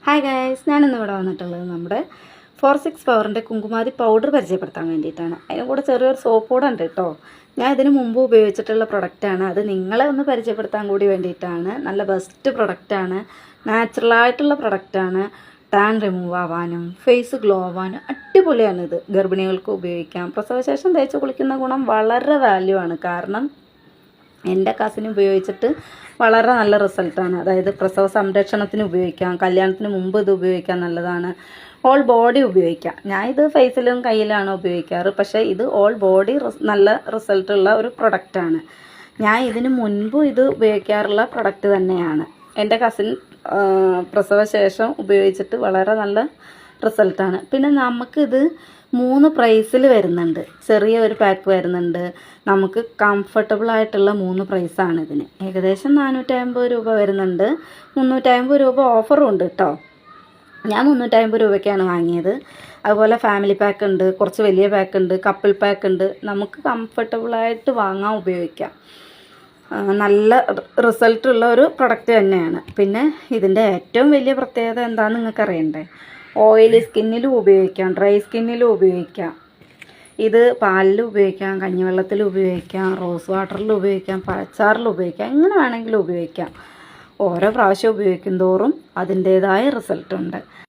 Hi guys, ഞാനിന്ന് ഇവിടെ വന്നിട്ടുള്ളത് നമ്മുടെ 46 പവറിൻ്റെ കുങ്കുമാതി പൗഡർ പരിചയപ്പെടുത്താൻ വേണ്ടിയിട്ടാണ്. അതിന് കൂടെ ചെറിയൊരു സോപ്പ് കൂടെ ഉണ്ട് കേട്ടോ. ഞാൻ ഇതിന് മുമ്പ് ഉപയോഗിച്ചിട്ടുള്ള പ്രൊഡക്റ്റാണ്. അത് നിങ്ങളെ ഒന്ന് പരിചയപ്പെടുത്താൻ കൂടി വേണ്ടിയിട്ടാണ്. നല്ല ബെസ്റ്റ് പ്രൊഡക്റ്റാണ്, നാച്ചുറലായിട്ടുള്ള പ്രൊഡക്റ്റാണ്. ടാൻ റിമൂവ് ആവാനും ഫേസ് ഗ്ലോ ആവാനും അടിപൊളിയാണിത്. ഗർഭിണികൾക്ക് ഉപയോഗിക്കാം. പ്രസവശേഷം തേച്ച് കുളിക്കുന്ന ഗുണം വളരെ വാല്യൂ ആണ്. കാരണം എൻ്റെ കസിന് ഉപയോഗിച്ചിട്ട് വളരെ നല്ല റിസൾട്ടാണ്. അതായത് പ്രസവ സംരക്ഷണത്തിന് ഉപയോഗിക്കാം, കല്യാണത്തിന് മുമ്പ് ഇത് ഉപയോഗിക്കാൻ നല്ലതാണ്, ഓൾ ബോഡി ഉപയോഗിക്കാം. ഞാൻ ഇത് ഫേസിലും കയ്യിലാണ് ഉപയോഗിക്കാറ്, പക്ഷേ ഇത് ഓൾ ബോഡി നല്ല റിസൾട്ടുള്ള ഒരു പ്രൊഡക്റ്റാണ്. ഞാൻ ഇതിന് മുൻപ് ഇത് ഉപയോഗിക്കാറുള്ള പ്രൊഡക്റ്റ് തന്നെയാണ്. എൻ്റെ കസിൻ പ്രസവശേഷം ഉപയോഗിച്ചിട്ട് വളരെ നല്ല റിസൾട്ടാണ്. പിന്നെ നമുക്കിത് 3 പ്രൈസിൽ വരുന്നുണ്ട്. ചെറിയ ഒരു പാക്ക് വരുന്നുണ്ട്. നമുക്ക് കംഫർട്ടബിൾ ആയിട്ടുള്ള 3 പ്രൈസാണ് ഇതിന്. ഏകദേശം 450 രൂപ വരുന്നുണ്ട്. 350 രൂപ ഓഫറും ഉണ്ട് കേട്ടോ. ഞാൻ 350 രൂപയ്ക്കാണ് വാങ്ങിയത്. അതുപോലെ ഫാമിലി പാക്ക് ഉണ്ട്, കുറച്ച് വലിയ പാക്ക് ഉണ്ട്, കപ്പിൾ പാക്ക് ഉണ്ട്. നമുക്ക് കംഫർട്ടബിളായിട്ട് വാങ്ങാൻ ഉപയോഗിക്കാം. നല്ല റിസൾട്ടുള്ള ഒരു പ്രൊഡക്റ്റ് തന്നെയാണ്. പിന്നെ ഇതിൻ്റെ ഏറ്റവും വലിയ പ്രത്യേകത എന്താണെന്ന് നിങ്ങൾക്ക് അറിയണ്ടേ? ഓയിലി സ്കിന്നിലും ഉപയോഗിക്കാം, ഡ്രൈ സ്കിന്നിലും ഉപയോഗിക്കാം. ഇത് പാലിൽ ഉപയോഗിക്കാം, കഞ്ഞിവെള്ളത്തിൽ ഉപയോഗിക്കാം, റോസ് വാട്ടറിൽ ഉപയോഗിക്കാം, പഴച്ചാറിൽ ഉപയോഗിക്കാം. എങ്ങനെ വേണമെങ്കിലും ഉപയോഗിക്കാം. ഓരോ പ്രാവശ്യം ഉപയോഗിക്കും തോറും അതിൻ്റേതായ റിസൾട്ടുണ്ട്.